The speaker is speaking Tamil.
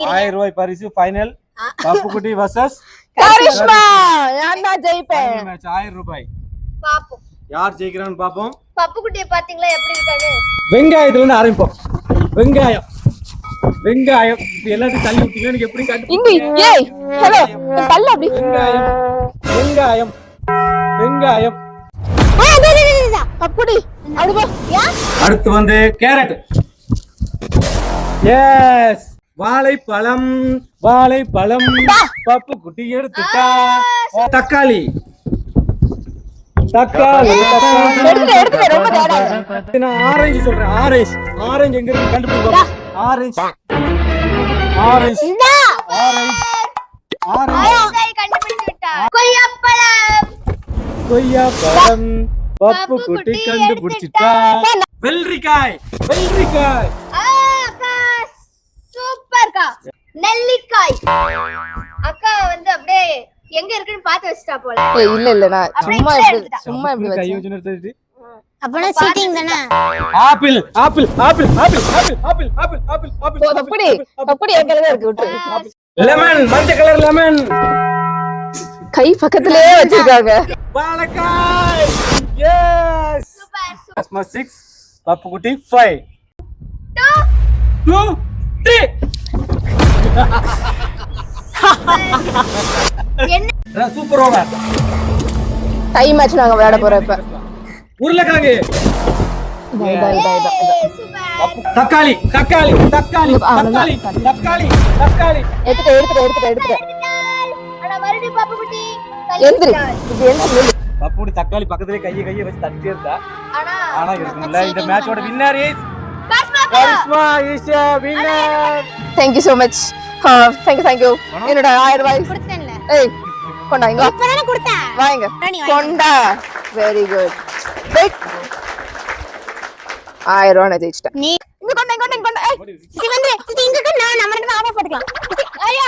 1000 ரூபாய் பரிசு ஃபைனல். பப்புக்குட்டி vs கரிஷ்மா. நான் தான் ஜெயிப்பேன். மேட்ச் 1000 ரூபாய். பாப்போம் யார் ஜெயிக்கிறான்னு பாப்போம். பப்புக்குட்டியை பாத்தீங்களா எப்படி இருக்காரு? வெங்காயத்துல இருந்து ஆரம்பிப்போம். வெங்காயம் வெங்காயம் எல்லாத்தையும் தள்ளி விட்டீங்கன்னா எனக்கு எப்படி இங்க ஏய் ஹலோ தள்ள அப்படி. வெங்காயம் வெங்காயம் வெங்காயம். அப்படி அப்படி போ. அடுத்து வந்து கேரட். எஸ் வாழைப்பழம் வாழைப்பழம். பப்பு குட்டி எடுத்துட்டா. தக்காளி தக்காளி. எடுத்து ரொம்ப தேடா. நான் ஆரஞ்சு சொல்றேன். ஆரஞ்சு ஆரஞ்சு எங்க இருக்கு கண்டுபிடிங்க. ஆரஞ்சு ஆரஞ்சு ஆரஞ்சு ஆரஞ்சு கண்டுபிடிச்சு விட்டா. கொய்யாப்பழம் கொய்யாப்பழம். பப்பு குட்டி கண்டுபிடிச்சிட்டா. வெள்ளரிக்காய் வெள்ளரிக்காய். அக்கா சூப்பர்க்கா. நெல்லிக்காய். அக்கா வந்து அப்படியே எங்க இருக்குன்னு பார்த்து வச்சிட்டா போல. ஏய் இல்ல இல்ல நான் சும்மா இப்படி கை வச்சேன். வச்சு நிறுத்திட்டு. அப்பனா சீட்டிங் தானே. Apple apple apple apple apple apple apple apple apple. அப்படி அப்படி எங்கதான் இருக்கு விட்டு. லெமன் மஞ்சள் கலர் லெமன். கை பக்கத்துலயே வச்சிருக்காங்க. வாழைக்காய். எஸ் அஸ்மா 6 பப்பு குட்டி 5 2 3. என்ன சூப்பர் ஓவர். டை மேட்ச் நாங்க விளையாட போறோம் இப்ப. உருளைக்கிழங்கு. தக்காளி தக்காளி தக்காளி தக்காளி தக்காளி தக்காளி. எடுத்துட்டு அட மறுபடியும் பப்புக்குட்டி எந்திரி. இது எந்திரி. பப்புடி தக்காளி பக்கத்துலயே கையை வச்சு தட்டி இருந்தா. ஆனா ஆனா இருக்குல்ல இந்த மேட்சோட winner is Karishma. Karishma is a winner. Thank you so much. Thank you. என்னோட 1000 ரூபாய் கொடுத்தேன்ல. ஏய் கொண்டா இங்க வா. இப்பதானே கொடுத்தேன். வாங்க கொண்டா. Very good. வெயிட் 1000 ரூபாய் நான் ஜெயிச்சிட்டேன். நீ இங்க கொண்டா. சிவந்தே இங்க நான் நம்ம ரெண்டு ஆமா போட்டுக்கலாம். ஐயா